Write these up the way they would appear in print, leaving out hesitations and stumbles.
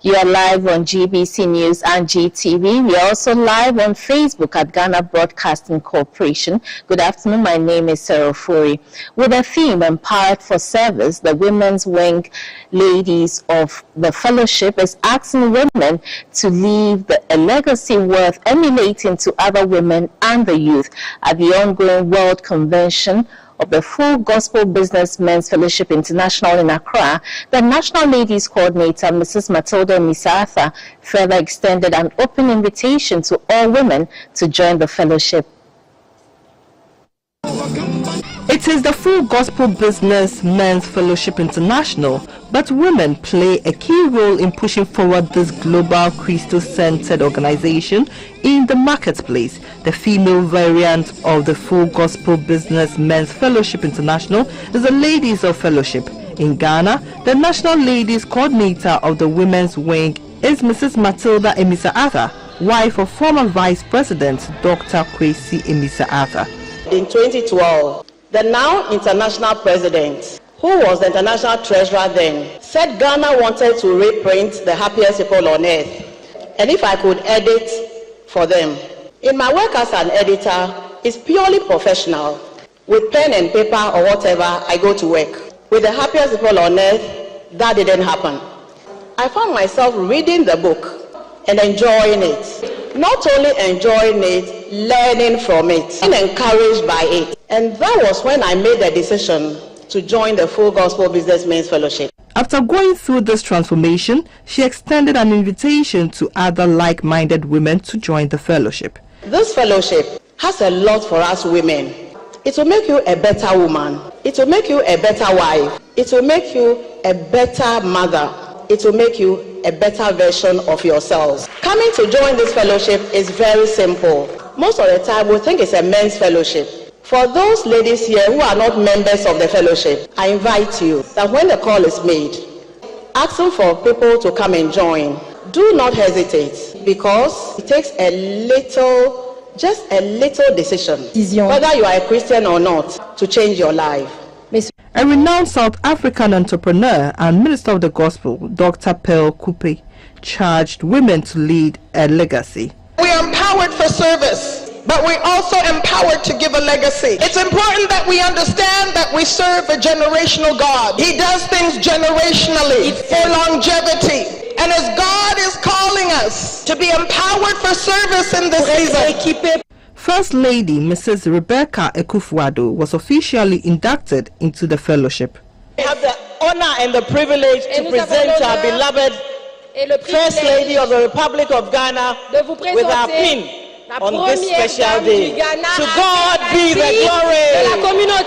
You are live on GBC News and GTV. We are also live on Facebook at Ghana Broadcasting Corporation. Good afternoon. My name is Sarah Furi. With the theme Empowered for Service, the Women's Wing ladies of the fellowship is asking women to leave a legacy worth emulating to other women and the youth at the ongoing World Convention of the Full Gospel Business Men's Fellowship International in Accra. The National Ladies Coordinator, Mrs. Matilda Misartha, further extended an open invitation to all women to join the fellowship. It is the Full Gospel Business Men's Fellowship International, but women play a key role in pushing forward this global Christo-centered organization in the marketplace. The female variant of the Full Gospel Business Men's Fellowship International is the Ladies of Fellowship. In Ghana, the National Ladies Coordinator of the Women's Wing is Mrs. Matilda Emisartha, wife of former Vice President Dr. Kwesi Emisartha. In 2012, the now international president, who was the international treasurer then, said Ghana wanted to reprint The Happiest People on Earth, and if I could edit for them. In my work as an editor, it's purely professional. With pen and paper or whatever, I go to work. With The Happiest People on Earth, that didn't happen. I found myself reading the book and enjoying it. Not only enjoying it, learning from it, and encouraged by it. And that was when I made the decision to join the Full Gospel Business Men's Fellowship. After going through this transformation, she extended an invitation to other like-minded women to join the fellowship. This fellowship has a lot for us women. It will make you a better woman. It will make you a better wife. It will make you a better mother. It will make you a better version of yourselves. Coming to join this fellowship is very simple. Most of the time we think it's a men's fellowship. For those ladies here who are not members of the fellowship, I invite you that when the call is made, asking for people to come and join, do not hesitate, because it takes just a little decision, whether you are a Christian or not, to change your life. A renowned South African entrepreneur and minister of the gospel, Dr. Pearl Coupe, charged women to lead a legacy. We are empowered for service, but we're also empowered to give a legacy. It's important that we understand that we serve a generational God. He does things generationally for longevity. And as God is calling us to be empowered for service in this season. First Lady Mrs. Rebecca Ekufuado was officially inducted into the fellowship. We have the honor and the privilege to present our beloved First Lady of the Republic of Ghana with our pin on this special day. To God be the glory.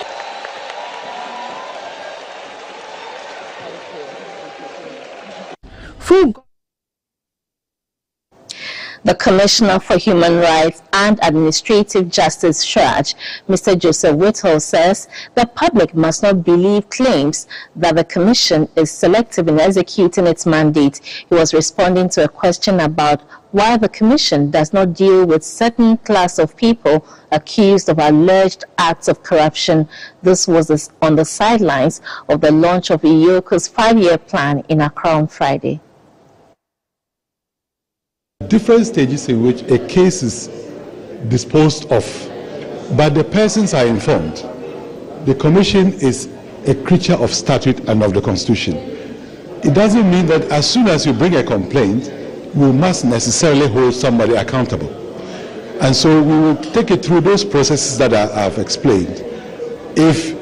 The Commissioner for Human Rights and Administrative Justice Charge, Mr. Joseph Whittle, says the public must not believe claims that the Commission is selective in executing its mandate. He was responding to a question about why the Commission does not deal with certain class of people accused of alleged acts of corruption. This was on the sidelines of the launch of IYOCO's 5-year plan in Accra on Friday. Different stages in which a case is disposed of, but the persons are informed. The Commission is a creature of statute and of the Constitution. It doesn't mean that as soon as you bring a complaint, we must necessarily hold somebody accountable. And so we will take it through those processes that I've explained. If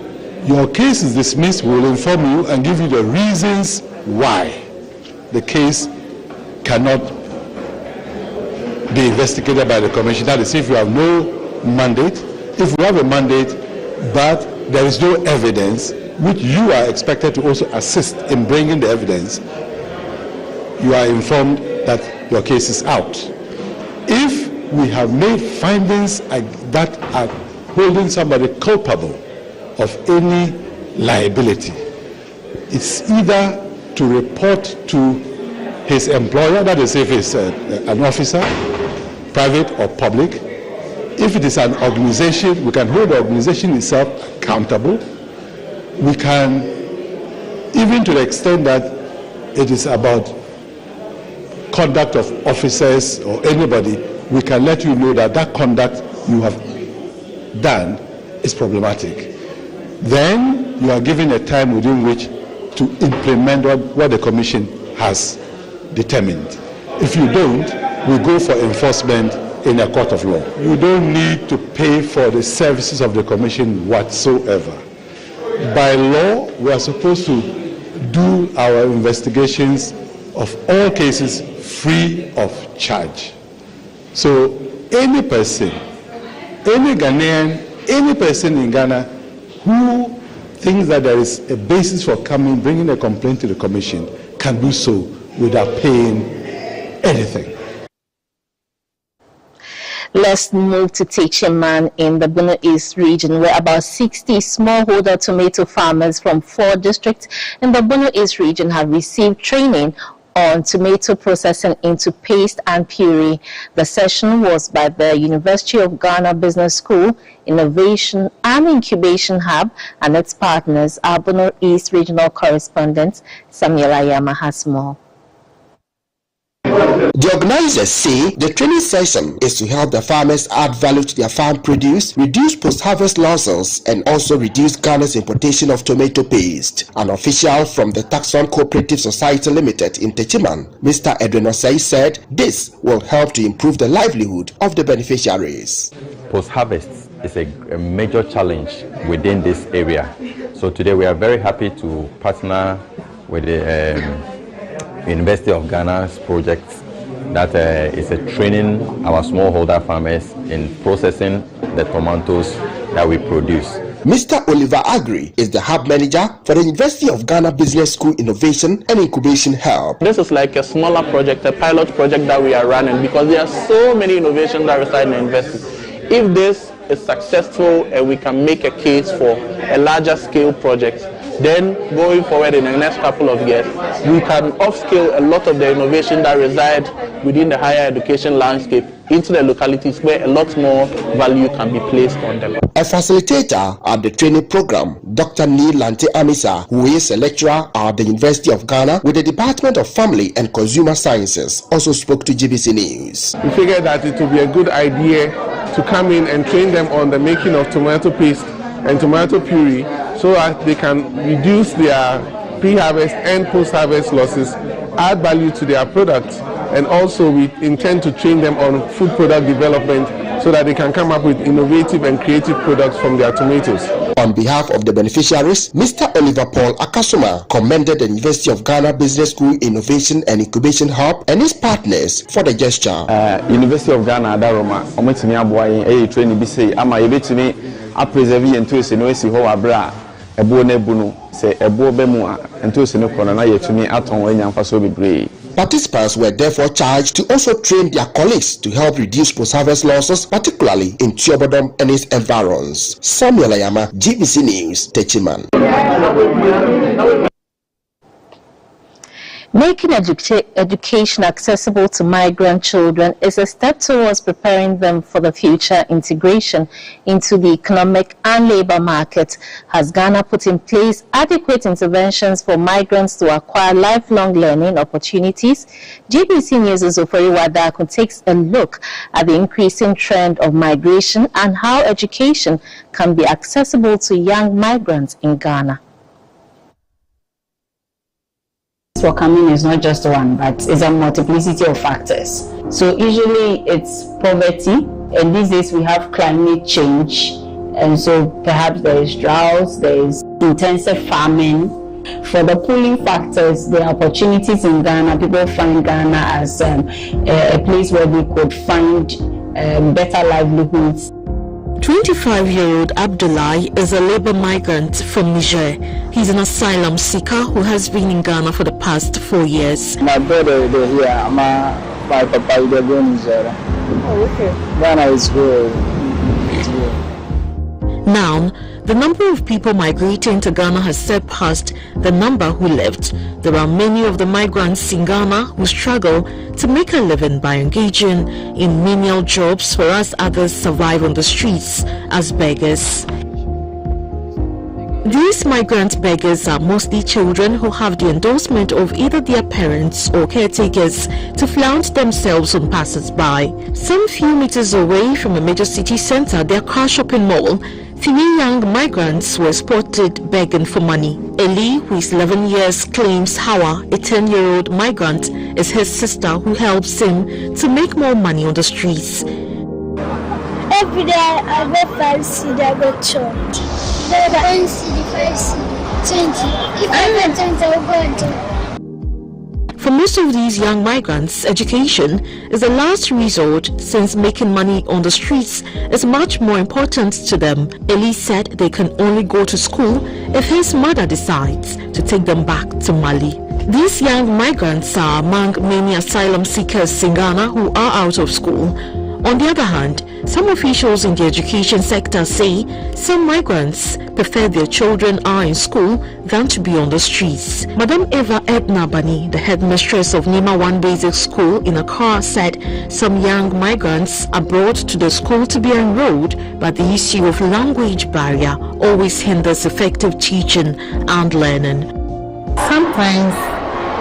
your case is dismissed, we will inform you and give you the reasons why the case cannot be investigated by the Commission. That is, if you have no mandate, if you have a mandate but there is no evidence, which you are expected to also assist in bringing the evidence, you are informed that your case is out. If we have made findings that are holding somebody culpable of any liability, it's either to report to his employer, that is if it's an officer, private or public. If it is an organization, we can hold the organization itself accountable. We can, even to the extent that it is about conduct of officers or anybody, we can let you know that that conduct you have done is problematic. Then you are given a time within which to implement what the commission has determined. If you don't, we go for enforcement in a court of law. You don't need to pay for the services of the commission whatsoever. By law, we are supposed to do our investigations of all cases free of charge. So any person, any Ghanaian, any person in Ghana who thinks that there is a basis for bringing a complaint to the commission can do so without paying anything. Let's move to Techiman in the Bono East region, where about 60 smallholder tomato farmers from 4 districts in the Bono East region have received training on tomato processing into paste and puree. The session was by the University of Ghana Business School, Innovation and Incubation Hub, and its partners. Our Bono East regional correspondent Samuel Ayama has more. The organizers say the training session is to help the farmers add value to their farm produce, reduce post-harvest losses, and also reduce Ghana's importation of tomato paste. An official from the Taxon Cooperative Society Limited in Techiman, Mr. Edwin Osei, said this will help to improve the livelihood of the beneficiaries. Post-harvest is a major challenge within this area. So today we are very happy to partner with the University of Ghana's project that is training our smallholder farmers in processing the tomatoes that we produce. Mr. Oliver Agri is the hub manager for the University of Ghana Business School Innovation and Incubation Hub. This is like a smaller project, a pilot project that we are running because there are so many innovations that reside in the university. If this is successful and we can make a case for a larger scale project, then going forward in the next couple of years, we can upscale a lot of the innovation that reside within the higher education landscape into the localities where a lot more value can be placed on them. A facilitator at the training program, Dr. Neil Lante Amisa, who is a lecturer at the University of Ghana with the Department of Family and Consumer Sciences, also spoke to GBC News. We figured that it would be a good idea to come in and train them on the making of tomato paste and tomato puree so that they can reduce their pre-harvest and post-harvest losses, add value to their products, and also we intend to train them on food product development so that they can come up with innovative and creative products from their tomatoes. On behalf of the beneficiaries, Mr. Oliver Paul Akasuma commended the University of Ghana Business School Innovation and Incubation Hub and its partners for the gesture. University of Ghana Daroma, ometimi aboy training bi say ama yebetimi a preserve entosi no esi ho abra ebo na ebu se ebo be mu entosi no kono na yetumi aton anyamfa so bebre. Participants were therefore charged to also train their colleagues to help reduce post-harvest losses, particularly in Tuobodom and its environs. Samuel Ayama, GBC News, Techiman. Making education accessible to migrant children is a step towards preparing them for the future integration into the economic and labor market. Has Ghana put in place adequate interventions for migrants to acquire lifelong learning opportunities? GBC News' Ofori Wadako takes a look at the increasing trend of migration and how education can be accessible to young migrants in Ghana. For coming is not just one, but it's a multiplicity of factors. So usually it's poverty, and these days we have climate change, and so perhaps there is drought, there is intensive farming. For the pulling factors, the opportunities in Ghana, people find Ghana as a place where they could find better livelihoods. 25-year-old Abdullahi is a labor migrant from Niger. He's an asylum seeker who has been in Ghana for the past 4 years. My brother is here. My papa is in Niger. Oh, okay. Ghana is good. Now, The number of people migrating to Ghana has surpassed the number who left. There are many of the migrants in Ghana who struggle to make a living by engaging in menial jobs, whereas others survive on the streets as beggars. These migrant beggars are mostly children who have the endorsement of either their parents or caretakers to flaunt themselves on passers-by. Some few meters away from a major city center, their car shopping mall, 3 young migrants were spotted begging for money. Eli, who is 11 years, claims Hawa, a 10-year-old migrant, is his sister who helps him to make more money on the streets. Every day I get 5 cedi, I get charged. 1 cedi, 5 cedi, 20. If I get 20, I will go and do. For most of these young migrants, education is the last resort, since making money on the streets is much more important to them. Eli said they can only go to school if his mother decides to take them back to Mali. These young migrants are among many asylum seekers in Ghana who are out of school. On the other hand, some officials in the education sector say some migrants prefer their children are in school than to be on the streets. Madam Eva Edna Bani, the headmistress of Nima 1 Basic School in Accra, said some young migrants are brought to the school to be enrolled, but the issue of language barrier always hinders effective teaching and learning. Sometimes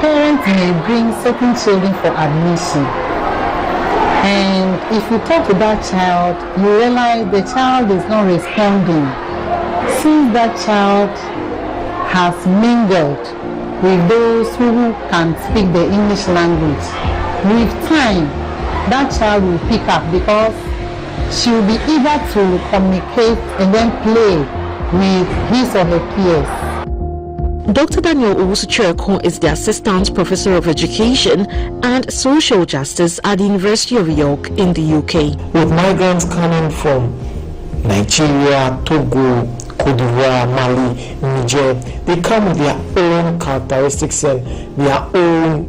parents may bring certain children for admission. And if you talk to that child, you realize the child is not responding. Since that child has mingled with those who can speak the English language, with time, that child will pick up because she will be eager to communicate and then play with his or her peers. Dr. Daniel Owusu-Chireko is the Assistant Professor of Education and Social Justice at the University of York in the UK. With migrants coming from Nigeria, Togo, Cote d'Ivoire, Mali, Niger, they come with their own characteristics and their own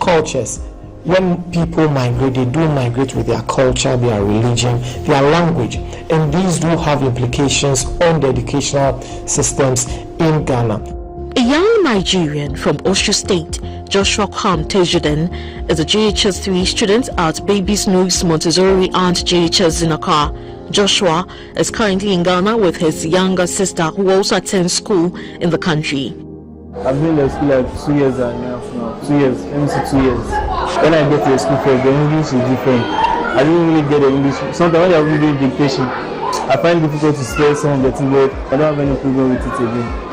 cultures. When people migrate, they do migrate with their culture, their religion, their language, and these do have implications on the educational systems in Ghana. A young Nigerian from Osho State, Joshua Kwam Tejuden, is a JHS 3 student at Babies Nooks Montessori and JHS in Accra. Joshua is currently in Ghana with his younger sister, who also attends school in the country. I've been in the school like 2 years and a half now. 2 years, almost 2 years. When I get to the school first, the English is different. I didn't really get the English. Sometimes when I'm doing dictation, I find it difficult to spell some of the things, but I don't have any problem with it again.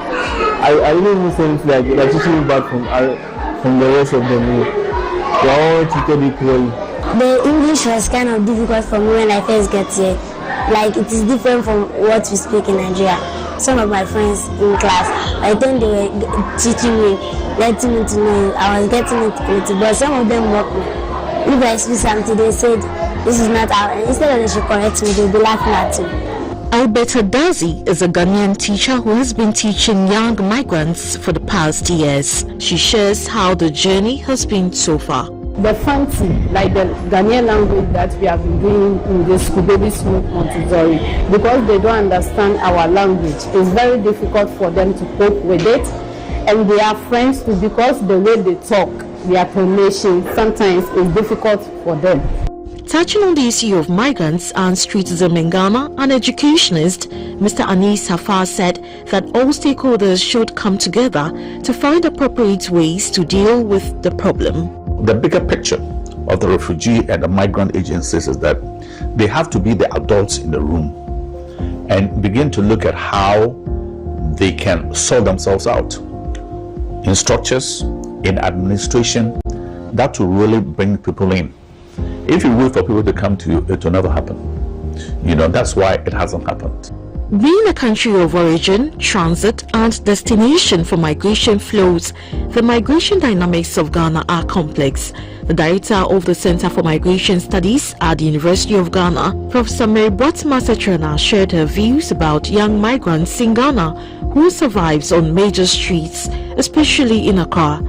I didn't even say anything like they're teaching me back from the rest of them. They all treated equally. The English was kind of difficult for me when I first got here. Like, it is different from what we speak in Nigeria. Some of my friends in class, I think they were teaching me, letting me to know I was getting it, but some of them mocked me. If I speak something, they said, this is not how, and instead of they should correct me, they'll be laughing at me. Alberta Dazi is a Ghanaian teacher who has been teaching young migrants for the past years. She shares how the journey has been so far. The fancy, like the Ghanaian language that we have been doing in the school, Babies Nooks Montessori, because they don't understand our language, it's very difficult for them to cope with it. And they are friends too, because the way they talk, their tonation, sometimes is difficult for them. Touching on the issue of migrants and streetism in Ghana, an educationist, Mr. Anis Hafar, said that all stakeholders should come together to find appropriate ways to deal with the problem. The bigger picture of the refugee and the migrant agencies is that they have to be the adults in the room and begin to look at how they can sort themselves out in structures, in administration, that will really bring people in. If you wait for people to come to you, it will never happen. You know, that's why it hasn't happened. Being a country of origin, transit and destination for migration flows, the migration dynamics of Ghana are complex. The director of the Center for Migration Studies at the University of Ghana, Professor Mary Botma Setrana, shared her views about young migrants in Ghana who survives on major streets, especially in Accra.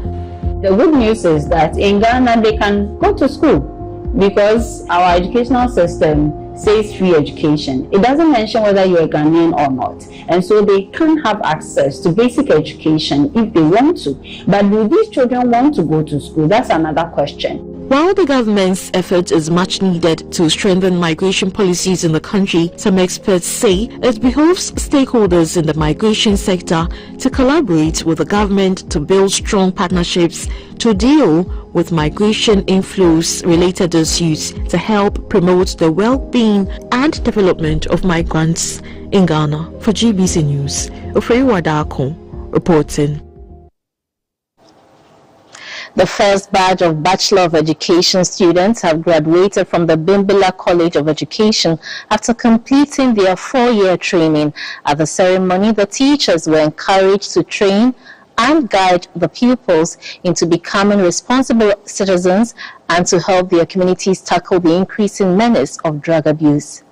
The good news is that in Ghana they can go to school, because our educational system says free education. It doesn't mention whether you're a Ghanaian or not. And so they can have access to basic education if they want to. But do these children want to go to school? That's another question. While the government's effort is much needed to strengthen migration policies in the country, some experts say it behooves stakeholders in the migration sector to collaborate with the government to build strong partnerships to deal with migration inflows related issues to help promote the well-being and development of migrants in Ghana. For GBC News, Ofei Wadako reporting. The first batch of Bachelor of Education students have graduated from the Bimbilla College of Education after completing their 4-year training. At the ceremony, the teachers were encouraged to train and guide the pupils into becoming responsible citizens and to help their communities tackle the increasing menace of drug abuse.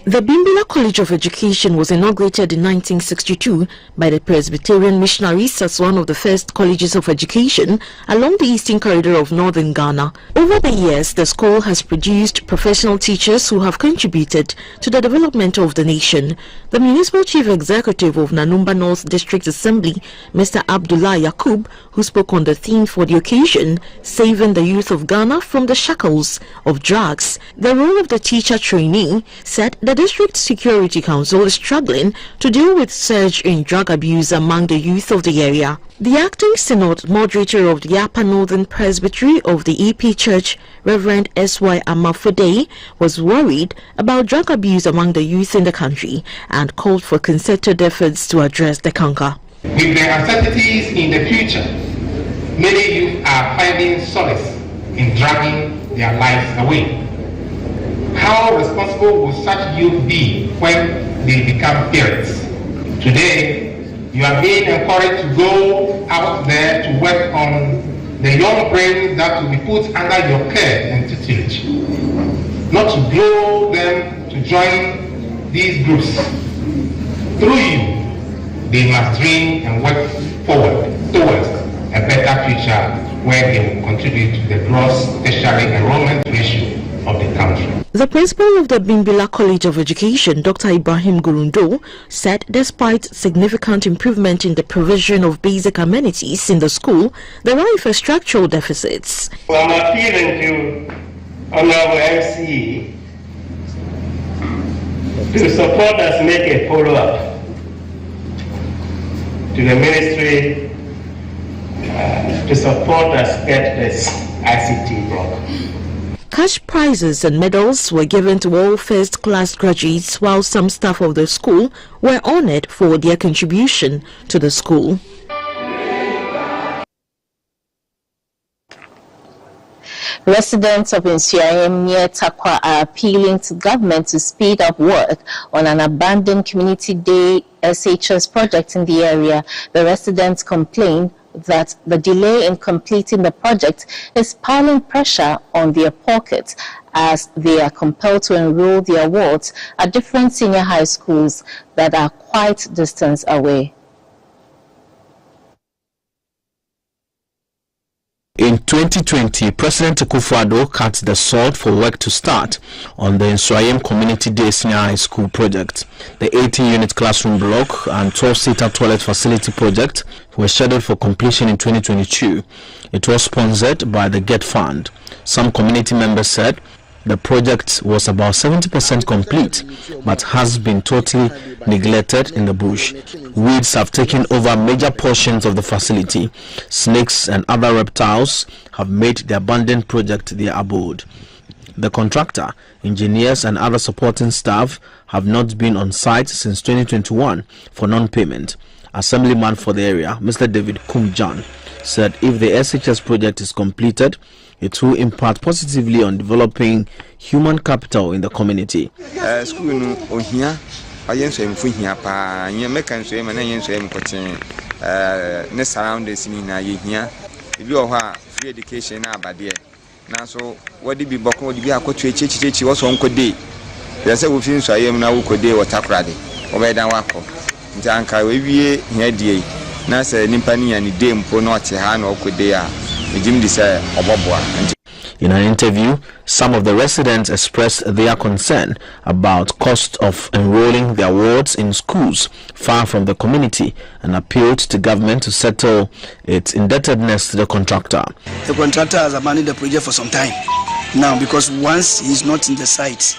The Bimbilla College of Education was inaugurated in 1962 by the Presbyterian missionaries as one of the first colleges of education along the eastern corridor of northern Ghana. Over the years, the school has produced professional teachers who have contributed to the development of the nation. The Municipal Chief Executive of Nanumba North District Assembly, Mr. Abdullah Yakub, who spoke on the theme for the occasion, saving the youth of Ghana from the shackles of drugs, the role of the teacher trainee, said the District Security Council is struggling to deal with surge in drug abuse among the youth of the area. The acting synod moderator of the Upper Northern Presbytery of the EP Church, Reverend S.Y. Amafode, was worried about drug abuse among the youth in the country and called for concerted efforts to address the canker. With the uncertainties in the future, many youth are finding solace in dragging their lives away. How responsible will such youth be when they become parents? Today, you are being encouraged to go out there to work on the young brains that will be put under your care and tutelage, not to blow them to join these groups. Through you, they must dream and work forward towards a better future where they will contribute to the gross tertiary enrollment ratio of the country. The principal of the Bimbilla College of Education, Dr. Ibrahim Gurundo, said despite significant improvement in the provision of basic amenities in the school, there are infrastructural deficits. I'm appealing to Honorable MCE to support us make a follow-up to the ministry to support us get this ICT block. Cash prizes and medals were given to all first-class graduates, while some staff of the school were honored for their contribution to the school. Residents of Nsuayem near Takwa are appealing to government to speed up work on an abandoned community day SHS project in the area. The residents complain that the delay in completing the project is piling pressure on their pockets as they are compelled to enroll their wards at different senior high schools that are quite distance away. In 2020, President Akufo-Addo cut the salt for work to start on the Nsuayem Community Day Senior High School project. The 18-unit classroom block and 12-seater toilet facility project were scheduled for completion in 2022. It was sponsored by the GET Fund. Some community members said the project was about 70% complete, but has been totally neglected in the bush. Weeds have taken over major portions of the facility. Snakes and other reptiles have made the abandoned project their abode. The contractor, engineers and other supporting staff have not been on site since 2021 for non-payment. Assemblyman for the area, Mr. David Kumjan, said if the SHS project is completed, it will impact positively on developing human capital in the community. In an interview, some of the residents expressed their concern about cost of enrolling their wards in schools far from the community and appealed to government to settle its indebtedness to the contractor. The contractor has abandoned the project for some time now because once he's not in the site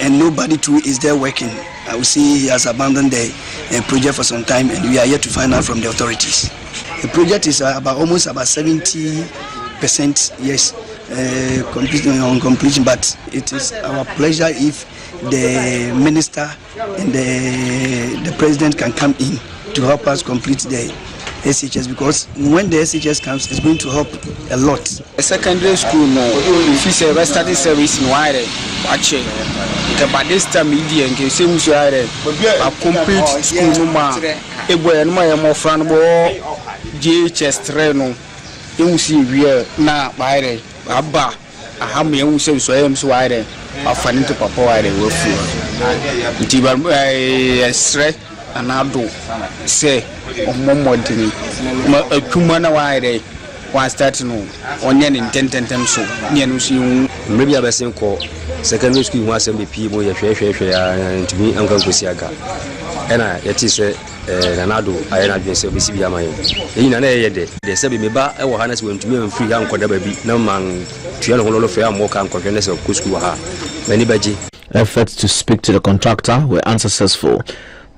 and nobody too is there working, I will say he has abandoned the project for some time, and we are yet to find out from the authorities. The project is almost about 70%, yes, on completion, but it is our pleasure if the minister and the president can come in to help us complete the SHS, because when the SHS comes, it's going to help a lot. A secondary school, if you say study service in Wire, actually, but this time media and case seems to have a complete school, and my more friend, GHS Treno, you see, we are now Wire, Abba, a hammy, who says so I am so wide, a funny to Papa, I will feel. It straight. And I do say, oh, Momodini, a Kumana wide one starting on yen in 10 times so. Maybe I was saying, secondary school was MVP, and to me, Uncle Kusiaga. And it is Ranado, I had been service via my in an area. They said, me ba, I will harness when to me and free young baby, no man, Triano Holo Fair, more can confidence of Kuskuha. Many baji. Efforts to speak to the contractor were unsuccessful.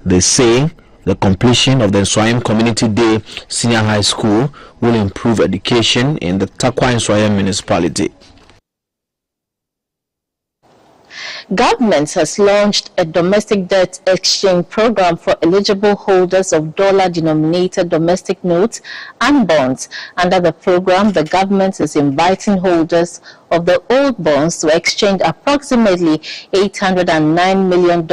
They say the completion of the Nswayam Community Day Senior High School will improve education in the Tarkwa Nswayam municipality. Government has launched a domestic debt exchange program for eligible holders of dollar-denominated domestic notes and bonds. Under the program, the government is inviting holders of the old bonds to exchange approximately $809 million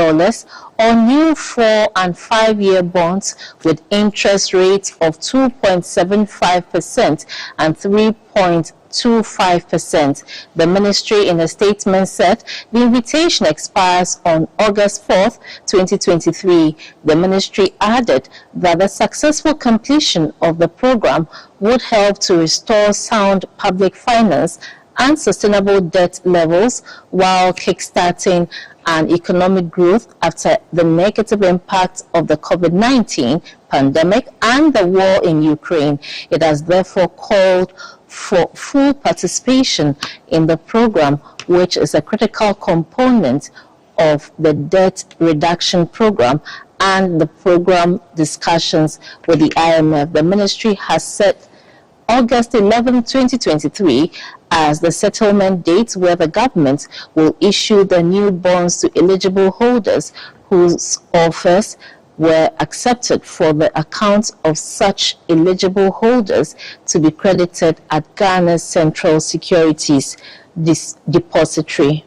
on new 4- and 5-year bonds with interest rates of 2.75% and 3.25%. The ministry in a statement said the invitation expires on August 4th, 2023. The ministry added that the successful completion of the program would help to restore sound public finance and sustainable debt levels while kickstarting an economic growth after the negative impact of the COVID-19 pandemic and the war in Ukraine. It has therefore called for full participation in the program, which is a critical component of the debt reduction program and the program discussions with the IMF. The ministry has set August 11, 2023 as the settlement date where the government will issue the new bonds to eligible holders whose offers were accepted for the accounts of such eligible holders to be credited at Ghana's Central Securities Depository.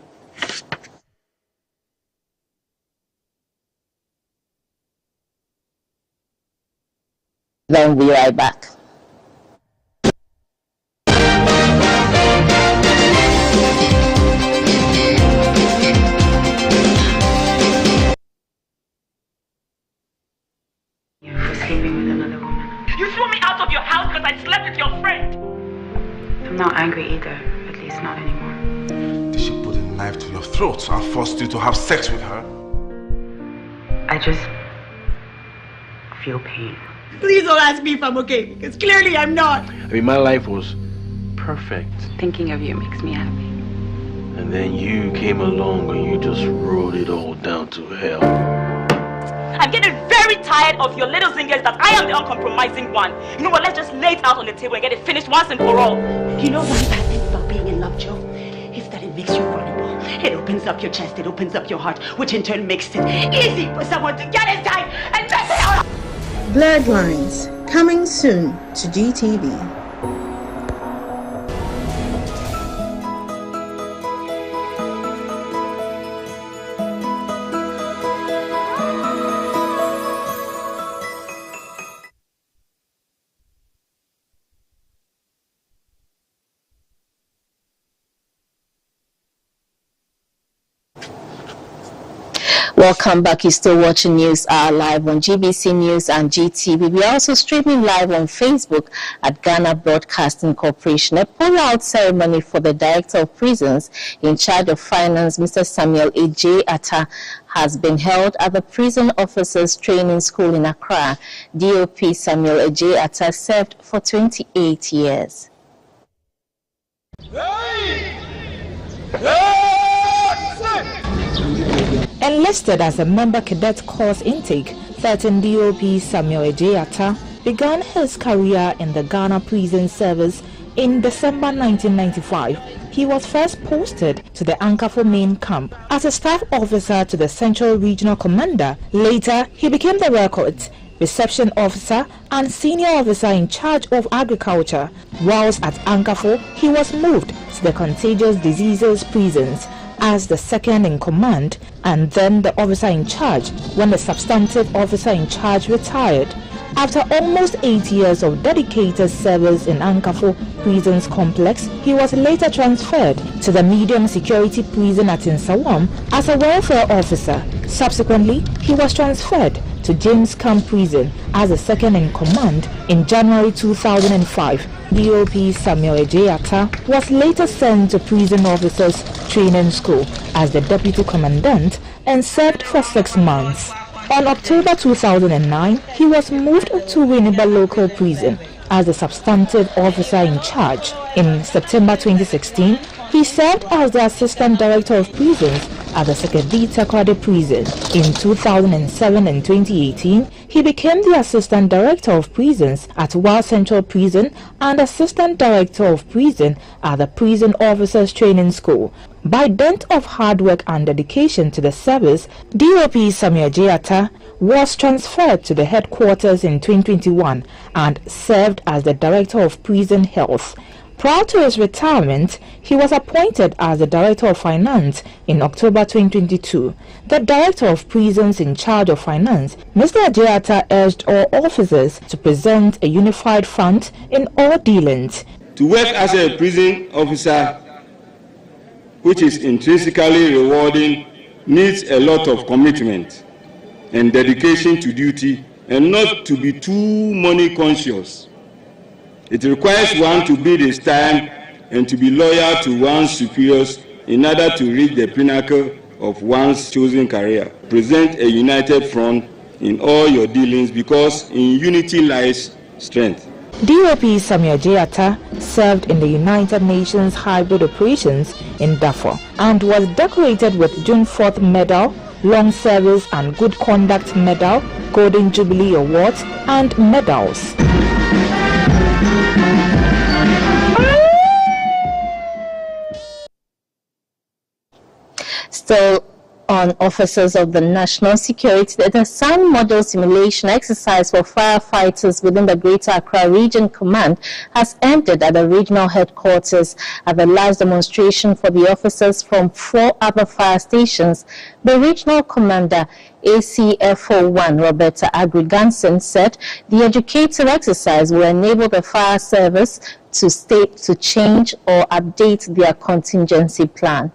Then we'll be right back. You threw me out of your house because I slept with your friend. I'm not angry either, at least not anymore. Did she put a knife to your throat and forced you to have sex with her? I just feel pain. Please don't ask me if I'm okay, because clearly I'm not. I mean, my life was perfect. Thinking of you makes me happy. And then you came along and you just wrote it all down to hell. I'm getting very tired of your little zingers that I am the uncompromising one. You know what, let's just lay it out on the table and get it finished once and for all. You know one bad thing about being in love, Joe? Is that it makes you vulnerable. It opens up your chest, it opens up your heart, which in turn makes it easy for someone to get inside and mess it up. Bloodlines, coming soon to GTV. Welcome back. You're still watching News Hour live on GBC News and GTV. We are also streaming live on Facebook at Ghana Broadcasting Corporation. A pull-out ceremony for the Director of Prisons in charge of finance, Mr. Samuel A.J. Atta, has been held at the Prison Officers Training School in Accra. DOP Samuel A.J. Atta served for 28 years. Enlisted as a member cadet course intake, 13 DOP Samuel A.J. Atta began his career in the Ghana Prison Service in December 1995. He was first posted to the Ankafo main camp as a staff officer to the Central Regional Commander. Later, he became the Records, Reception Officer and Senior Officer in charge of Agriculture. Whilst at Ankafo, he was moved to the Contagious Diseases Prisons as the second in command and then the officer in charge when the substantive officer in charge retired. After almost 8 years of dedicated service in Ankafo Prisons Complex, he was later transferred to the medium security prison at Nsawam as a welfare officer. Subsequently, he was transferred to James Camp Prison as the second in command in January 2005. DOP Samuel A.J. Atta was later sent to Prison Officers Training School as the Deputy Commandant and served for 6 months. On October 2009, he was moved to Winneba Local Prison as the substantive officer in charge. In September 2016, he served as the Assistant Director of Prisons at the Sekebi Takoradi Prison. In 2007 and 2018, he became the Assistant Director of Prisons at Wa Central Prison and Assistant Director of Prison at the Prison Officers Training School. By dint of hard work and dedication to the service, DOP Samuel A.J. Atta was transferred to the headquarters in 2021 and served as the Director of Prison Health. Prior to his retirement, he was appointed as the Director of Finance in October 2022. The Director of Prisons in charge of finance, Mr. A.J. Atta, urged all officers to present a unified front in all dealings. To work as a prison officer, which is intrinsically rewarding, needs a lot of commitment and dedication to duty and not to be too money conscious. It requires one to bid his time and to be loyal to one's superiors in order to reach the pinnacle of one's chosen career. Present a united front in all your dealings because in unity lies strength. DOP Samuel A.J. Atta served in the United Nations Hybrid Operations in Darfur and was decorated with June 4th Medal, Long Service and Good Conduct Medal, Golden Jubilee Awards and medals. Still on officers of the National Security, the SAN model simulation exercise for firefighters within the Greater Accra Region Command has ended at the regional headquarters. At the last demonstration for the officers from 4 other fire stations, the regional commander ACFO1 Roberta Agriganson said the educative exercise will enable the fire service to change or update their contingency plan.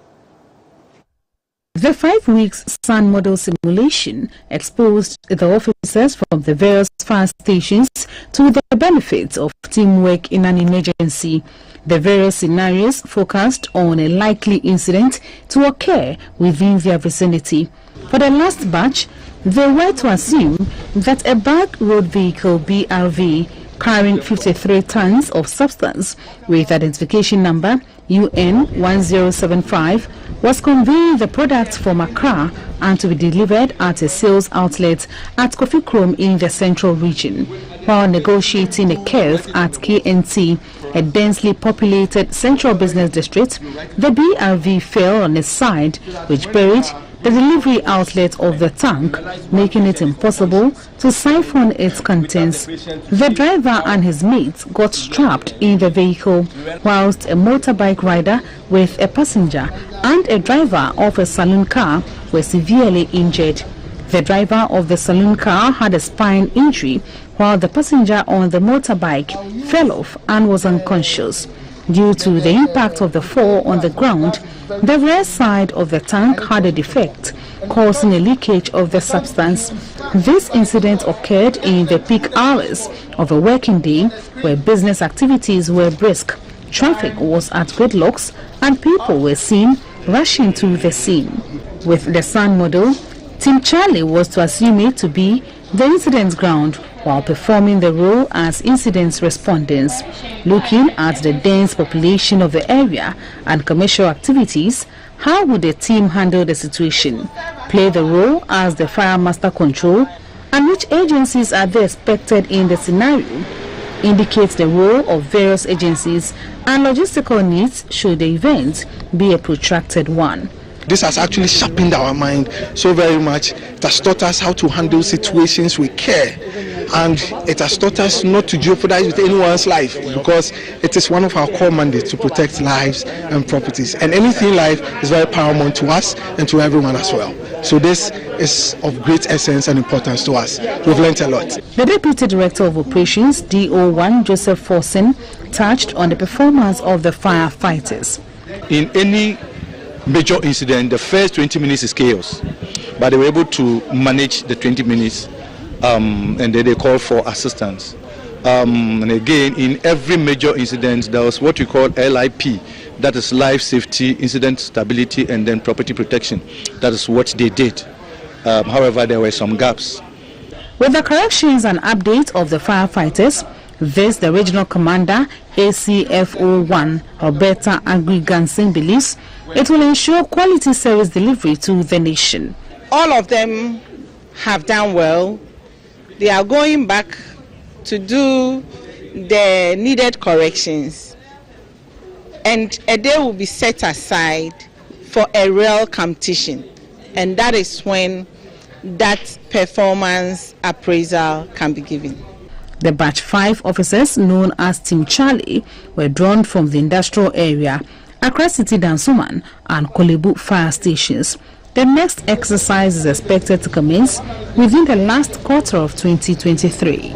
The 5 weeks SAN model simulation exposed the officers from the various fire stations to the benefits of teamwork in an emergency. The various scenarios focused on a likely incident to occur within their vicinity. For the last batch, they were to assume that a back road vehicle BRV carrying 53 tons of substance with identification number UN 1075 was conveying the product from Accra and to be delivered at a sales outlet at Kofi Krom in the Central Region. While negotiating a curve at KNT, a densely populated central business district, the BRV fell on its side, which buried the delivery outlet of the tank, making it impossible to siphon its contents. The driver and his mates got trapped in the vehicle, whilst a motorbike rider with a passenger and a driver of a saloon car were severely injured. The driver of the saloon car had a spine injury, while the passenger on the motorbike fell off and was unconscious. Due to the impact of the fall on the ground, the rear side of the tank had a defect, causing a leakage of the substance. This incident occurred in the peak hours of a working day where business activities were brisk. Traffic was at gridlocks and people were seen rushing to the scene. With the Sun model, Team Charlie was to assume it to be the incident ground while performing the role as incident respondents. Looking at the dense population of the area and commercial activities, how would the team handle the situation? Play the role as the fire master control? And which agencies are they expected in the scenario? Indicates the role of various agencies and logistical needs should the event be a protracted one. This has actually sharpened our mind so very much. It has taught us how to handle situations with care, and it has taught us not to jeopardize with anyone's life, because it is one of our core mandates to protect lives and properties, and anything life is very paramount to us and to everyone as well. So this is of great essence and importance to us. We've learned a lot. The Deputy Director of Operations, DO1 Joseph Forsen, touched on the performance of the firefighters. In any major incident, the first 20 minutes is chaos, but they were able to manage the 20 minutes and then they call for assistance. And again, in every major incident, there was what we call LIP, that is life safety, incident stability, and then property protection. That is what they did. However, there were some gaps. With the corrections and updates of the firefighters, the regional commander, ACFO1, Roberta Agri-Gansing, believes it will ensure quality service delivery to the nation. All of them have done well. They are going back to do the needed corrections. And a day will be set aside for a real competition. And that is when that performance appraisal can be given. The Batch 5 officers, known as Team Charlie, were drawn from the industrial area, Accra City Dansoman and Kolebu fire stations. The next exercise is expected to commence within the last quarter of 2023.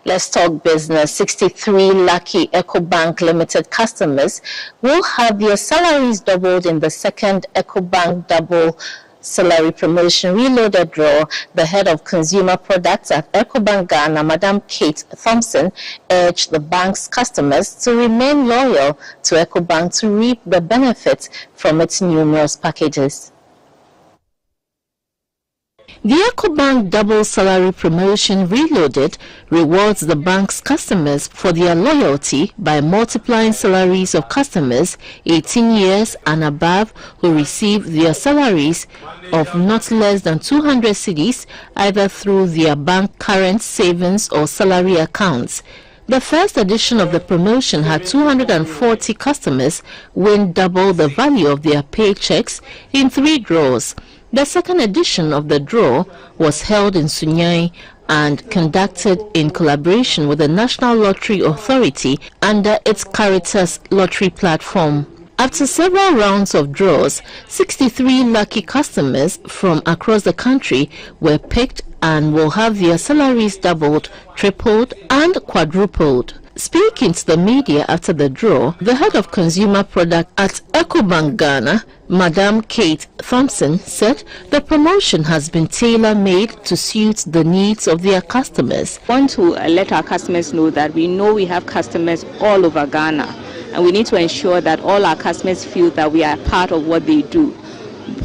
Let's talk business. 63 lucky EcoBank Limited customers will have their salaries doubled in the second EcoBank Double Salary Promotion Reloaded Draw. The head of consumer products at EcoBank Ghana, Madam Kate Thompson, urged the bank's customers to remain loyal to EcoBank to reap the benefits from its numerous packages. The EcoBank Double Salary Promotion Reloaded rewards the bank's customers for their loyalty by multiplying salaries of customers 18 years and above who receive their salaries of not less than 200 cedis either through their bank current savings or salary accounts. The first edition of the promotion had 240 customers win double the value of their paychecks in 3 draws. The second edition of the draw was held in Sunyani and conducted in collaboration with the National Lottery Authority under its Caritas Lottery platform. After several rounds of draws, 63 lucky customers from across the country were picked and will have their salaries doubled, tripled, and quadrupled. Speaking to the media after the draw, the head of consumer product at EcoBank Ghana, Madam Kate Thompson, said the promotion has been tailor-made to suit the needs of their customers. I want to let our customers know that we have customers all over Ghana, and we need to ensure that all our customers feel that we are part of what they do.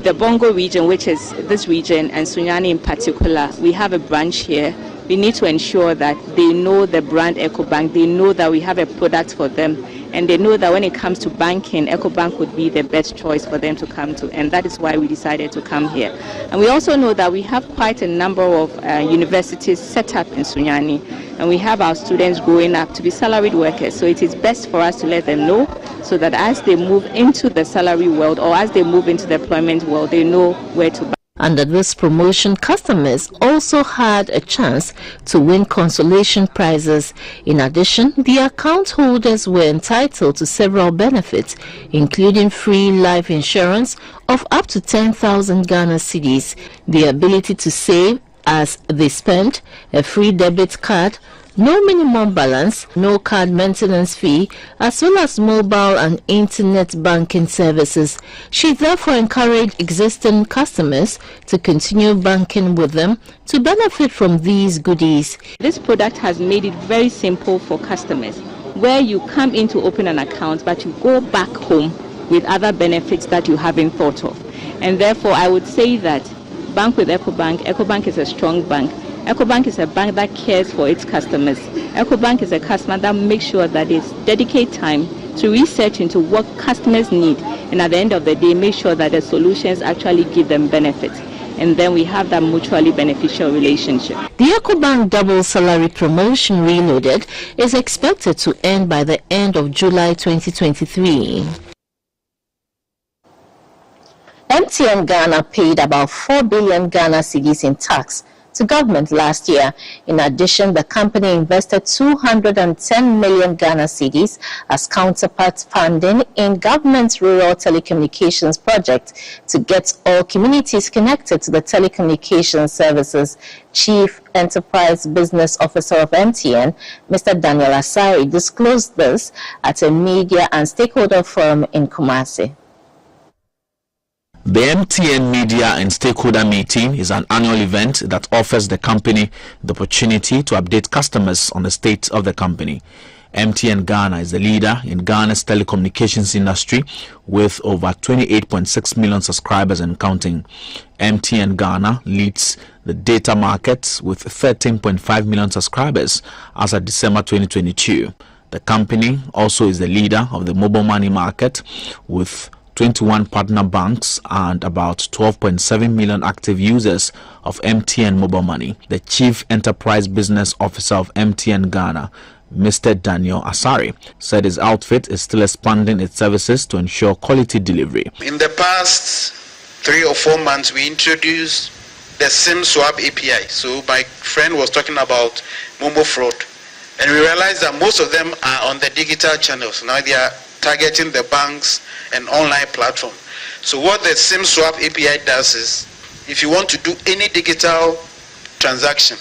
The Bongo region, which is this region, and Sunyani in particular, we have a branch here. We need to ensure that they know the brand EcoBank, they know that we have a product for them, and they know that when it comes to banking, EcoBank would be the best choice for them to come to, and that is why we decided to come here. And we also know that we have quite a number of universities set up in Sunyani, and we have our students growing up to be salaried workers, so it is best for us to let them know so that as they move into the salary world or as they move into the employment world, they know where to buy. Under this promotion, customers also had a chance to win consolation prizes. In addition, the account holders were entitled to several benefits, including free life insurance of up to 10,000 Ghana cedis, the ability to save as they spent, a free debit card, no minimum balance, no card maintenance fee, as well as mobile and internet banking services. She therefore encouraged existing customers to continue banking with them to benefit from these goodies. This product has made it very simple for customers, where you come in to open an account, but you go back home with other benefits that you haven't thought of. And therefore, I would say that bank with EcoBank. EcoBank is a strong bank. EcoBank is a bank that cares for its customers. EcoBank is a customer that makes sure that they dedicate time to research into what customers need, and at the end of the day, make sure that the solutions actually give them benefits. And then we have that mutually beneficial relationship. The EcoBank double salary promotion reloaded is expected to end by the end of July 2023. MTN Ghana paid about 4 billion Ghana cedis in tax to government last year. In addition, the company invested 210 million Ghana cedis as counterpart funding in government's rural telecommunications project to get all communities connected to the telecommunications services. Chief Enterprise Business Officer of MTN, Mr. Daniel Asari, disclosed this at a media and stakeholder forum in Kumasi. The MTN Media and Stakeholder Meeting is an annual event that offers the company the opportunity to update customers on the state of the company. MTN Ghana is the leader in Ghana's telecommunications industry with over 28.6 million subscribers and counting. MTN Ghana leads the data market with 13.5 million subscribers as of December 2022. The company also is the leader of the mobile money market with 21 partner banks and about 12.7 million active users of MTN Mobile Money. The Chief Enterprise Business Officer of MTN Ghana, Mr. Daniel Asari, said his outfit is still expanding its services to ensure quality delivery. In the past 3 or 4 months, we introduced the SIM swap API. So my friend was talking about Momo fraud, and we realized that most of them are on the digital channels. Now they are targeting the banks and online platform. So what the SIM swap API does is, if you want to do any digital transaction,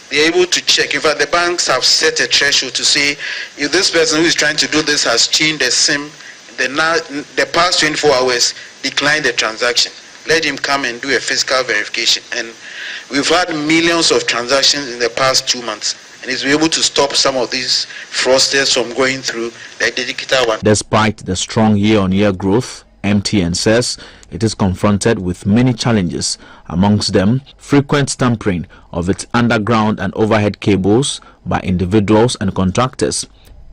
they're able to check. In fact, the banks have set a threshold to say, if this person who is trying to do this has changed the SIM, the past 24 hours, decline the transaction. Let him come and do a physical verification. And we've had millions of transactions in the past 2 months. And it's able to stop some of these fraudsters from going through the digital one. Despite the strong year-on-year growth, MTN says it is confronted with many challenges, amongst them frequent tampering of its underground and overhead cables by individuals and contractors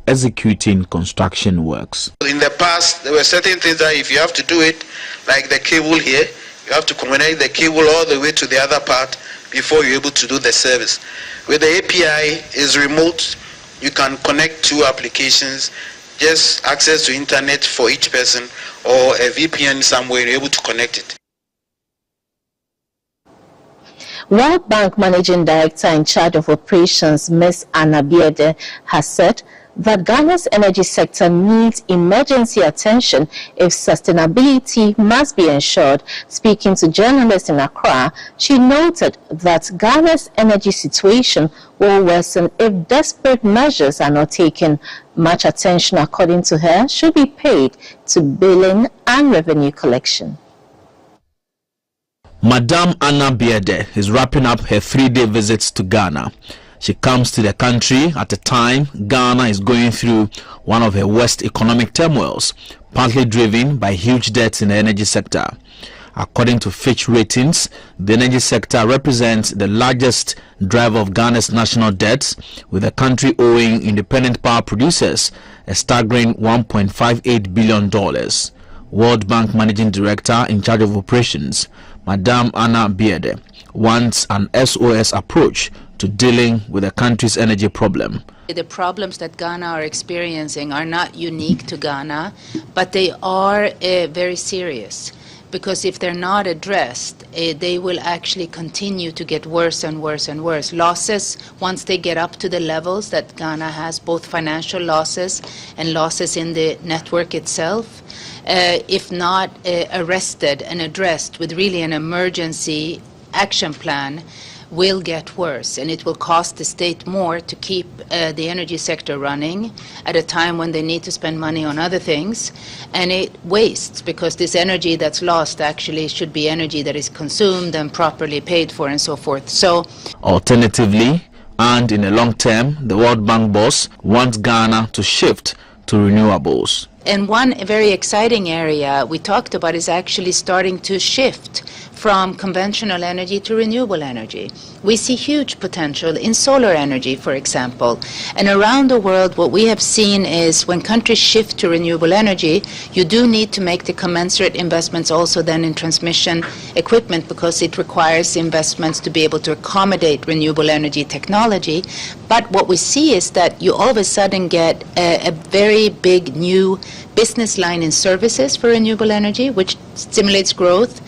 executing construction works. In the past, there were certain things that if you have to do it, like the cable here, you have to connect the cable all the way to the other part before you're able to do the service. With the API is remote, you can connect 2 applications, just access to internet for each person, or a VPN somewhere, you're able to connect it. World Bank Managing Director in charge of operations, Ms. Anna Biede, has said that Ghana's energy sector needs emergency attention if sustainability must be ensured. Speaking to journalists in Accra, she noted that Ghana's energy situation will worsen if desperate measures are not taken. Much attention, according to her, should be paid to billing and revenue collection. Madame Anna Biede is wrapping up her 3-day visits to Ghana. She comes to the country at a time Ghana is going through one of her worst economic turmoils, partly driven by huge debts in the energy sector. According to Fitch Ratings, the energy sector represents the largest driver of Ghana's national debts, with the country owing independent power producers a staggering $1.58 billion. World Bank Managing Director in charge of operations, Madame Anna Biede, wants an SOS approach to dealing with the country's energy problem. The problems that Ghana are experiencing are not unique to Ghana, but they are very serious. because if they're not addressed, they will actually continue to get worse and worse and worse. Losses, once they get up to the levels that Ghana has, both financial losses and losses in the network itself, if not arrested and addressed with really an emergency action plan, will get worse, and it will cost the state more to keep the energy sector running at a time when they need to spend money on other things, and it wastes, because this energy that's lost actually should be energy that is consumed and properly paid for and so forth. So, alternatively, and in the long term, the World Bank boss wants Ghana to shift to renewables. And one very exciting area we talked about is actually starting to shift from conventional energy to renewable energy. We see huge potential in solar energy, for example. And around the world, what we have seen is when countries shift to renewable energy, you do need to make the commensurate investments also then in transmission equipment, because it requires investments to be able to accommodate renewable energy technology. But what we see is that you all of a sudden get a very big new business line in services for renewable energy, which stimulates growth.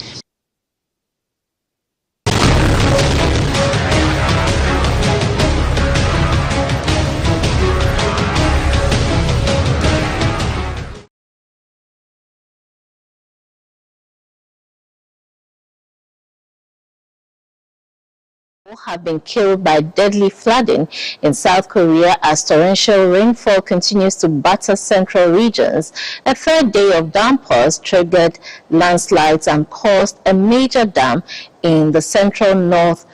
Have been killed by deadly flooding in South Korea as torrential rainfall continues to batter central regions. A third day of downpours triggered landslides and caused a major dam in the central north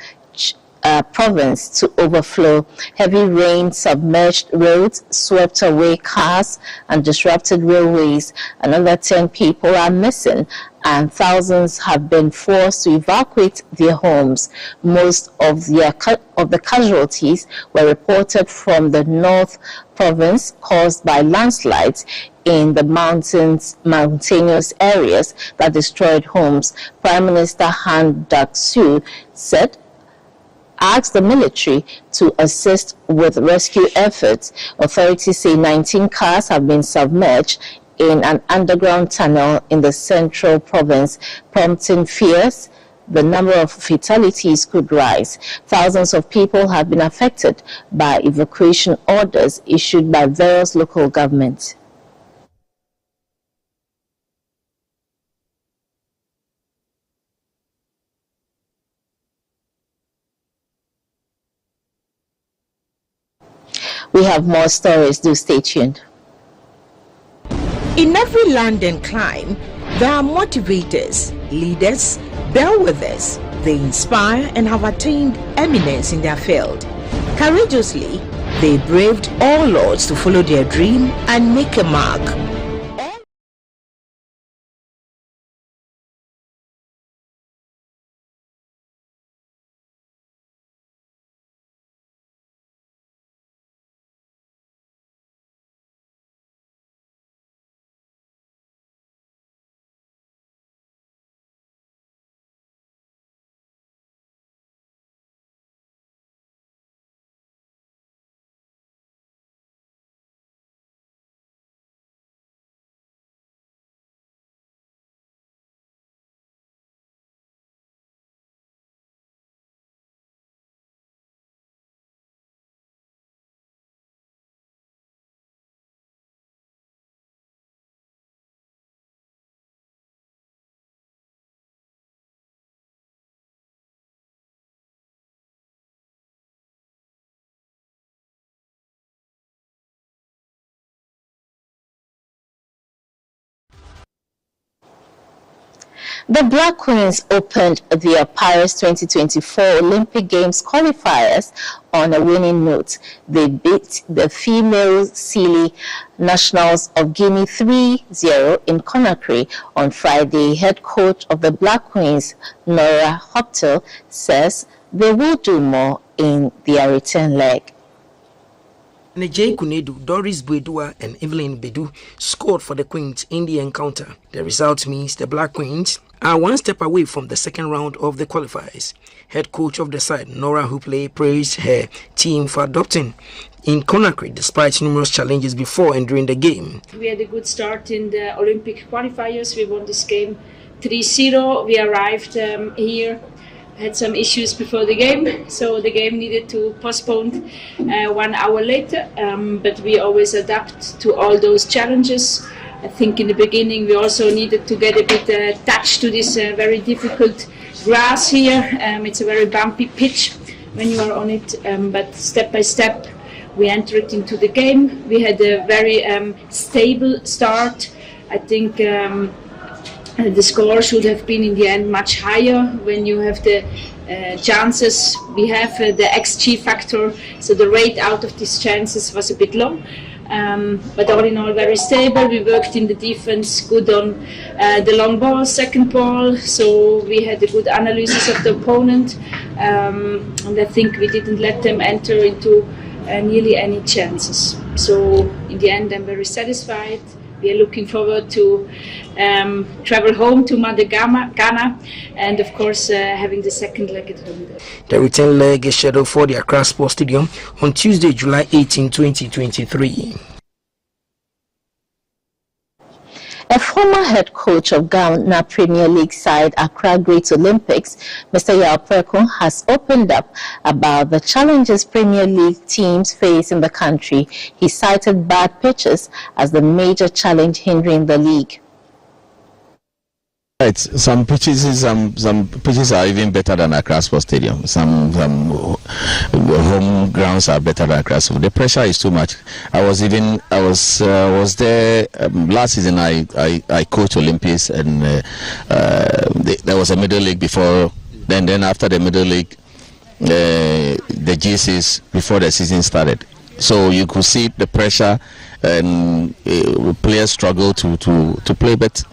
province to overflow. Heavy rain submerged roads, swept away cars, and disrupted railways. Another 10 people are missing, and thousands have been forced to evacuate their homes. Most of the casualties were reported from the north province, caused by landslides in the mountainous areas that destroyed homes. Prime Minister Han Duck-soo asked the military to assist with rescue efforts. Authorities say 19 cars have been submerged in an underground tunnel in the central province, prompting fears the number of fatalities could rise. Thousands of people have been affected by evacuation orders issued by various local governments. We have more stories. Do stay tuned. In every land and climb, there are motivators, leaders, bellwethers. They inspire and have attained eminence in their field. Courageously, they braved all odds to follow their dream and make a mark. The Black Queens opened their Paris 2024 Olympic Games qualifiers on a winning note. They beat the female Silly Nationals of Guinea 3-0 in Conakry on Friday. Head coach of the Black Queens, Nora Hoptel, says they will do more in their return leg. Nejay Kunedu, Doris Buedua, and Evelyn Bedu scored for the Queens in the encounter. The result means the Black Queens are one step away from the second round of the qualifiers. Head coach of the side, Nora Hoptel, praised her team for adopting in Conakry despite numerous challenges before and during the game. We had a good start in the Olympic qualifiers. We won this game 3-0. We arrived here, had some issues before the game, so the game needed to postpone 1 hour later, but we always adapt to all those challenges. I think in the beginning we also needed to get a bit attached to this very difficult grass here. It's a very bumpy pitch when you are on it, but step by step we entered into the game. We had a very stable start. I think the score should have been in the end much higher when you have the chances. We have the XG factor, so the rate out of these chances was a bit low. But all in all, very stable. We worked in the defense, good on the long ball, second ball, so we had a good analysis of the opponent, and I think we didn't let them enter into nearly any chances. So in the end, I'm very satisfied. We are looking forward to travel home to Ghana, and of course having the second leg at home there. The return leg is scheduled for the Accra Sports Stadium on Tuesday, July 18, 2023. A former head coach of Ghana Premier League side Accra Great Olympics, Mr. Yaw Perekom, has opened up about the challenges Premier League teams face in the country. He cited bad pitches as the major challenge hindering the league. Right, some pitches are even better than Accra Sports Stadium. Some home grounds are better than Accra. So the pressure is too much. I was there last season. I coached Olympics, and there was a middle league before. Then after the middle league, the GCs before the season started. So you could see the pressure, and players struggle to play, but.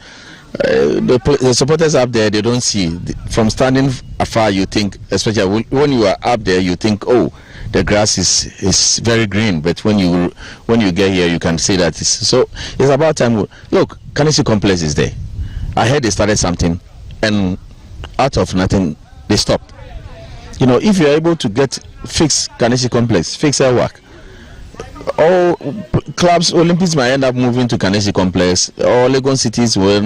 The supporters up there, they don't see. From standing afar, you think, especially when you are up there, you think, oh, the grass is very green. But when you get here, you can see that it's about time. Look, Kaneshie Complex is there. I heard they started something, and out of nothing, they stopped. You know, if you're able to fix Kaneshie Complex, fix our work, all clubs, Olympics might end up moving to Kaneshie Complex, or Legon cities will,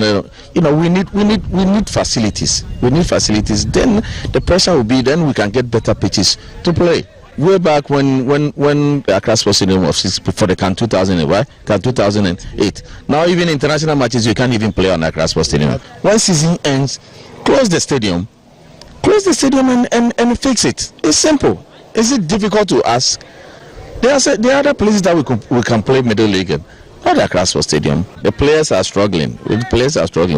we need facilities. We need facilities. Then the pressure will be, then we can get better pitches to play. Way back when the Accra Sports Stadium was for the CAN 2008, right? CAN 2008. Now even international matches, you can't even play on Accra Sports Stadium. When season ends, close the stadium and fix it. It's simple. Is it difficult to ask? There are other places that we can play middle league in. Not Accra Sports Stadium. The players are struggling.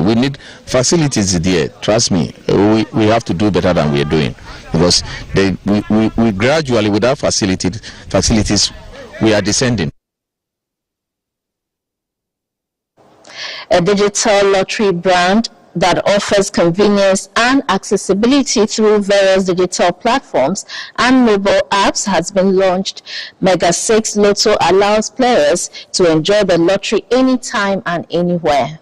We need facilities there. Trust me. We have to do better than we are doing, because we gradually, without facilities, we are descending. A digital lottery brand that offers convenience and accessibility through various digital platforms and mobile apps has been launched. Mega 6 Lotto allows players to enjoy the lottery anytime and anywhere.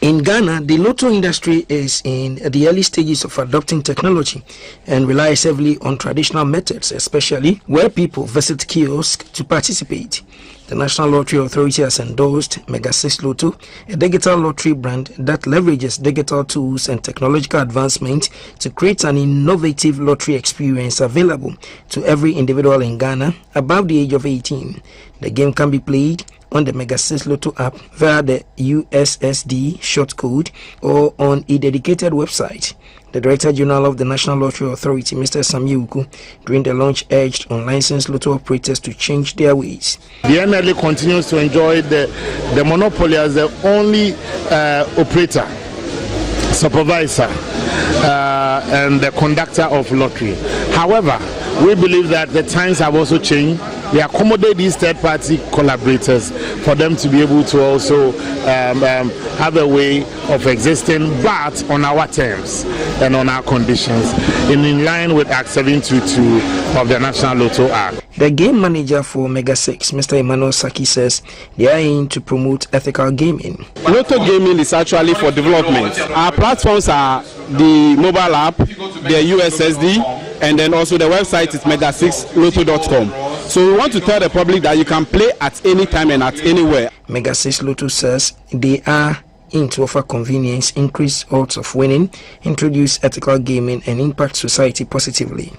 In Ghana, the lotto industry is in the early stages of adopting technology and relies heavily on traditional methods, especially where people visit kiosks to participate. The National Lottery Authority has endorsed Mega 6 Lotto, a digital lottery brand that leverages digital tools and technological advancement to create an innovative lottery experience available to every individual in Ghana above the age of 18. The game can be played on the Mega 6 Lotto app via the USSD shortcode or on a dedicated website. The Director General of the National Lottery Authority, Mr. Samuel Uku, during the launch urged unlicensed lotto operators to change their ways. The NLA continues to enjoy the monopoly as the only operator, supervisor, and the conductor of lottery. However, we believe that the times have also changed. We accommodate these third-party collaborators for them to be able to also have a way of existing, but on our terms and on our conditions, in line with Act 722 of the National Lotto Act. The game manager for Mega 6, Mr. Emmanuel Saki, says they are aiming to promote ethical gaming. Lotto gaming is actually for development. Our platforms are the mobile app, the USSD, and then also the website is mega6lotto.com. So we want to tell the public that you can play at any time and at anywhere. Mega 6 Lotto says they are aim to offer convenience, increase odds of winning, introduce ethical gaming, and impact society positively.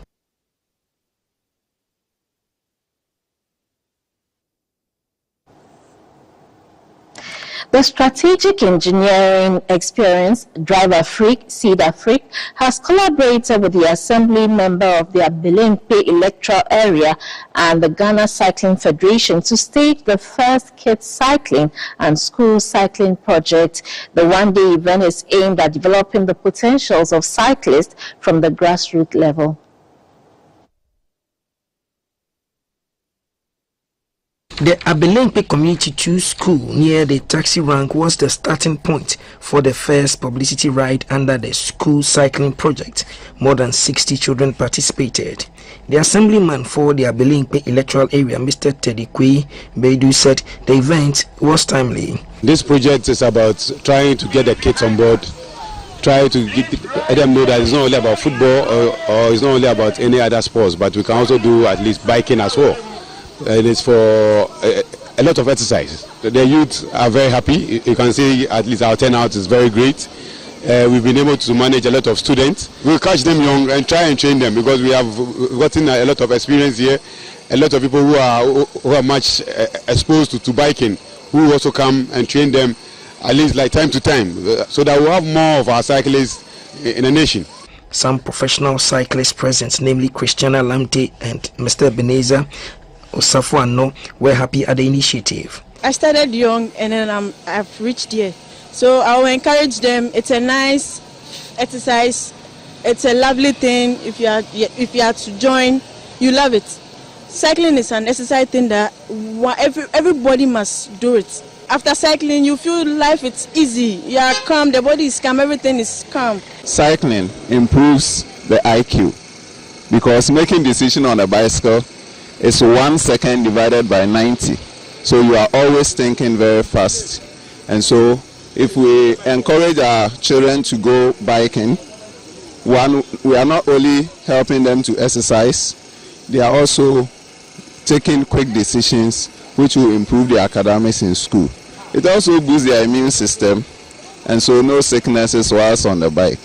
The strategic engineering experience Drive Freak, Cedar Freak, has collaborated with the assembly member of the Abilimkpe electoral area and the Ghana Cycling Federation to stage the first kids cycling and school cycling project. The one-day event is aimed at developing the potentials of cyclists from the grassroots level. The Abilimkpe Community 2 School near the taxi rank was the starting point for the first publicity ride under the school cycling project. More than 60 children participated. The assemblyman for the Abilimkpe electoral area, Mr. Teddy Kwe Beidou, said the event was timely. This project is about trying to get the kids on board, try to let them know that it's not only about football or it's not only about any other sports, but we can also do at least biking as well. And it's for a lot of exercise. The youth are very happy. You can see at least our turnout is very great. We've been able to manage a lot of students. We'll catch them young and try and train them because we have gotten a lot of experience here. A lot of people who are much exposed to biking, who also come and train them at least like time to time, so that we'll have more of our cyclists in the nation. Some professional cyclists present, namely Christiana Lamte and Mr. Ebenezer Osafuano, were happy at the initiative. I started young and then I've reached here. So I will encourage them. It's a nice exercise. It's a lovely thing. If you are to join, you love it. Cycling is an exercise thing that everybody must do it. After cycling, you feel life is easy. You are calm, the body is calm, everything is calm. Cycling improves the IQ because making decision on a bicycle is 1 second divided by 90. So you are always thinking very fast. And so if we encourage our children to go biking, one, we are not only helping them to exercise, they are also taking quick decisions which will improve their academics in school. It also boosts their immune system, and so no sicknesses whilst on the bike.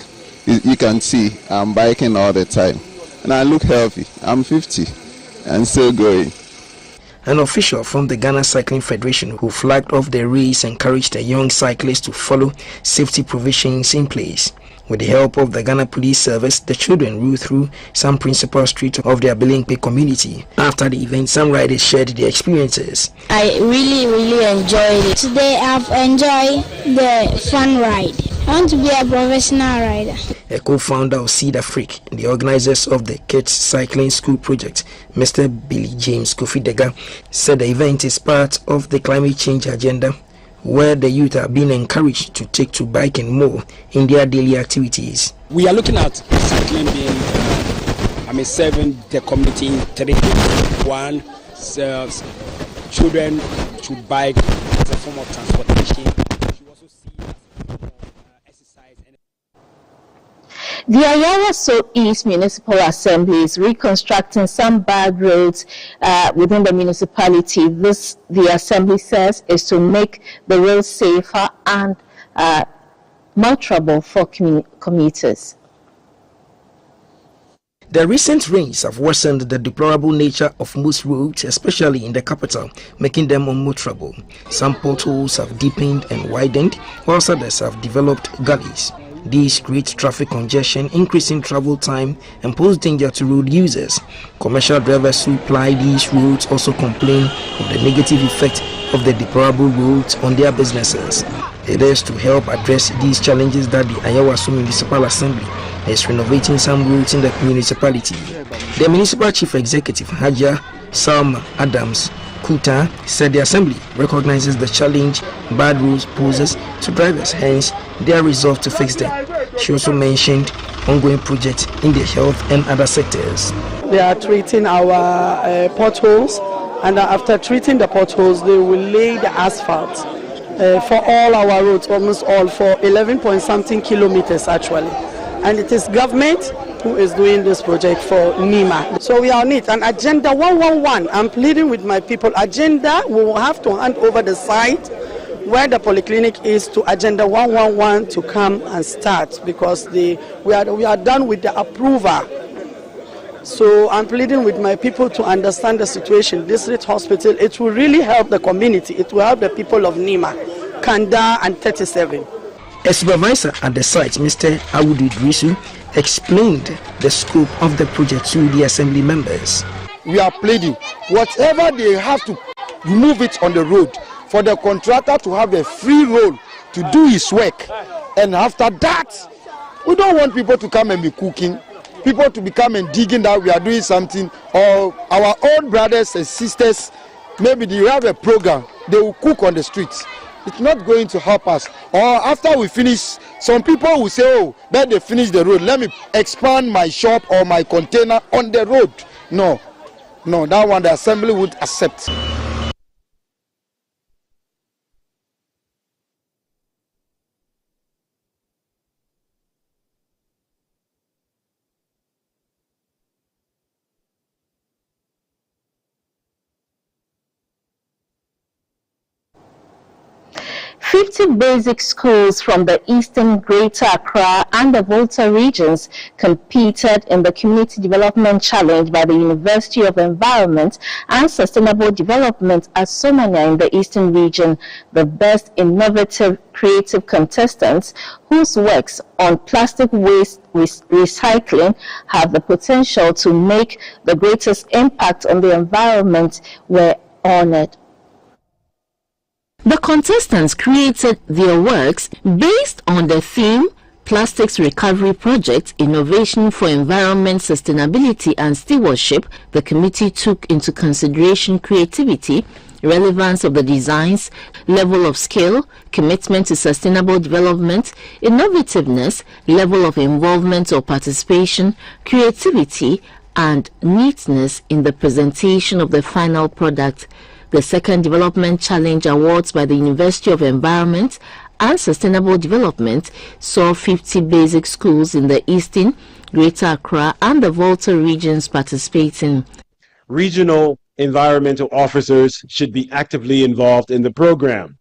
You can see I'm biking all the time, and I look healthy. I'm 50 and still going. An official from the Ghana Cycling Federation who flagged off the race encouraged the young cyclists to follow safety provisions in place. With the help of the Ghana Police Service, the children rode through some principal streets of the Abilimkpe community. After the event, some riders shared their experiences. I really enjoyed it. Today I've enjoyed the fun ride. I want to be a professional rider. A co-founder of Cedar Freak, the organizers of the Kids Cycling School Project, Mr. Billy James Kofi Dega, said the event is part of the climate change agenda, where the youth are being encouraged to take to biking more in their daily activities. We are looking at cycling being, serving the community in 3 ways. One, children should bike as a form of transportation. The Ayawaso East Municipal Assembly is reconstructing some bad roads within the municipality. This, the Assembly says, is to make the roads safer and more trouble for commuters. The recent rains have worsened the deplorable nature of most roads, especially in the capital, making them unmotorable. Some potholes have deepened and widened, whilst others have developed gullies. These create traffic congestion, increasing travel time, and pose danger to road users. Commercial drivers who ply these roads also complain of the negative effect of the deplorable roads on their businesses. It is to help address these challenges that the Ayawaso Municipal Assembly is renovating some roads in the municipality. The Municipal Chief Executive, Haja Salma Adams Kuta, said the Assembly recognizes the challenge bad roads poses to drivers, hence their resolve to fix them. She also mentioned ongoing projects in the health and other sectors. They are treating our potholes, and after treating the potholes, they will lay the asphalt for all our roads, almost all, for 11-point-something kilometers actually. And it is government who is doing this project for NEMA. So we are on it. And Agenda 111, I'm pleading with my people, Agenda, we will have to hand over the site where the polyclinic is to Agenda 111 to come and start, because we are done with the approval. So I'm pleading with my people to understand the situation. District Hospital, it will really help the community. It will help the people of Nima, Kanda and 37. A supervisor at the site, Mr. Awudu Idrisu, explained the scope of the project to the assembly members. We are pleading, whatever they have to remove it on the road, for the contractor to have a free roll to do his work. And after that, we don't want people to come and be cooking, people to become and digging that we are doing something, or our own brothers and sisters, maybe they have a program, they will cook on the streets. It's not going to help us. Or after we finish, some people will say, oh, then they finish the road, let me expand my shop or my container on the road. No, that one the assembly would accept. Basic schools from the Eastern, Greater Accra and the Volta regions competed in the Community Development Challenge by the University of Environment and Sustainable Development at Somanya in the Eastern region. The best innovative creative contestants whose works on plastic waste recycling have the potential to make the greatest impact on the environment were honored. The contestants created their works based on the theme Plastics Recovery Project, Innovation for Environment, Sustainability and Stewardship. The committee took into consideration creativity, relevance of the designs, level of skill, commitment to sustainable development, innovativeness, level of involvement or participation, creativity, and neatness in the presentation of the final product. The second Development Challenge Awards by the University of Environment and Sustainable Development saw 50 basic schools in the Eastern, Greater Accra and the Volta regions participating. Regional environmental officers should be actively involved in the program.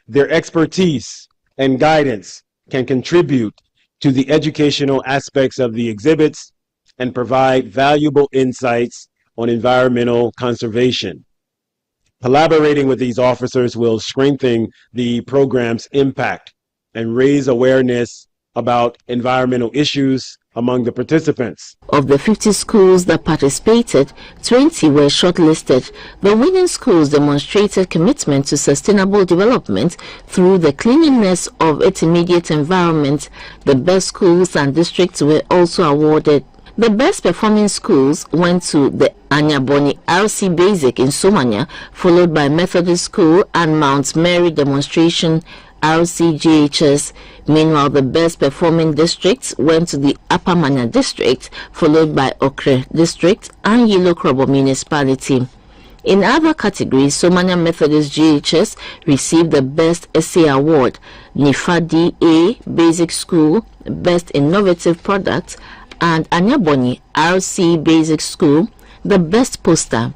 Their expertise and guidance can contribute to the educational aspects of the exhibits and provide valuable insights on environmental conservation. Collaborating with these officers will strengthen the program's impact and raise awareness about environmental issues among the participants. Of the 50 schools that participated, 20 were shortlisted. The winning schools demonstrated commitment to sustainable development through the cleanliness of its immediate environment. The best schools and districts were also awarded. The best performing schools went to the Anyaboni RC Basic in Somanya, followed by Methodist School and Mount Mary Demonstration RCGHS. Meanwhile, the best performing districts went to the Upper Manya District, followed by Okre District and Yilo Krobo Municipality. In other categories, Somanya Methodist GHS received the Best Essay Award, Nifa DA Basic School, Best Innovative Product, and Anyaboni RC Basic School, the best poster.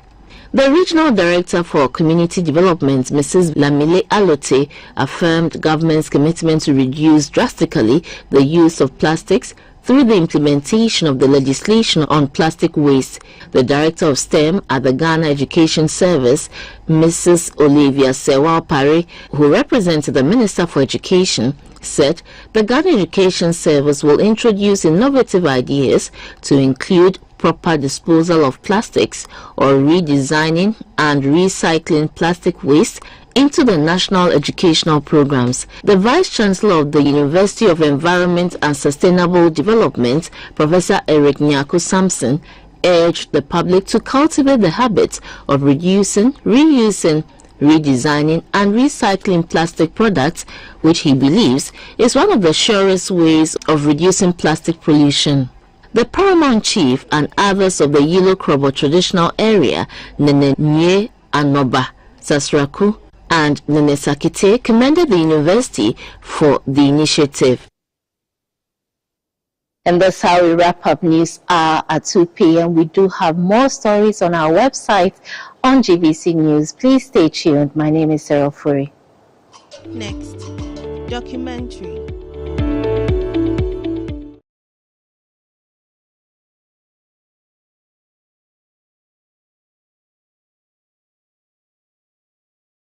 The Regional Director for Community Development, Mrs. Lamile Alote, affirmed government's commitment to reduce drastically the use of plastics through the implementation of the legislation on plastic waste. The Director of STEM at the Ghana Education Service, Mrs. Olivia Sewal-Pare, who represented the Minister for Education, said the Ghana Education Service will introduce innovative ideas to include proper disposal of plastics or redesigning and recycling plastic waste into the national educational programs. The Vice Chancellor of the University of Environment and Sustainable Development, Professor Eric Nyako Sampson, urged the public to cultivate the habit of reducing, reusing, redesigning and recycling plastic products, which he believes is one of the surest ways of reducing plastic pollution. The Paramount Chief and others of the Yilo Krobo traditional area, Nene Nye Anoba Sasraku and Nene Sakite, commended the university for the initiative. And that's how we wrap up News Hour at 2 p.m. We do have more stories on our website on GBC News. Please stay tuned. My name is Sarah Furi. Next, documentary.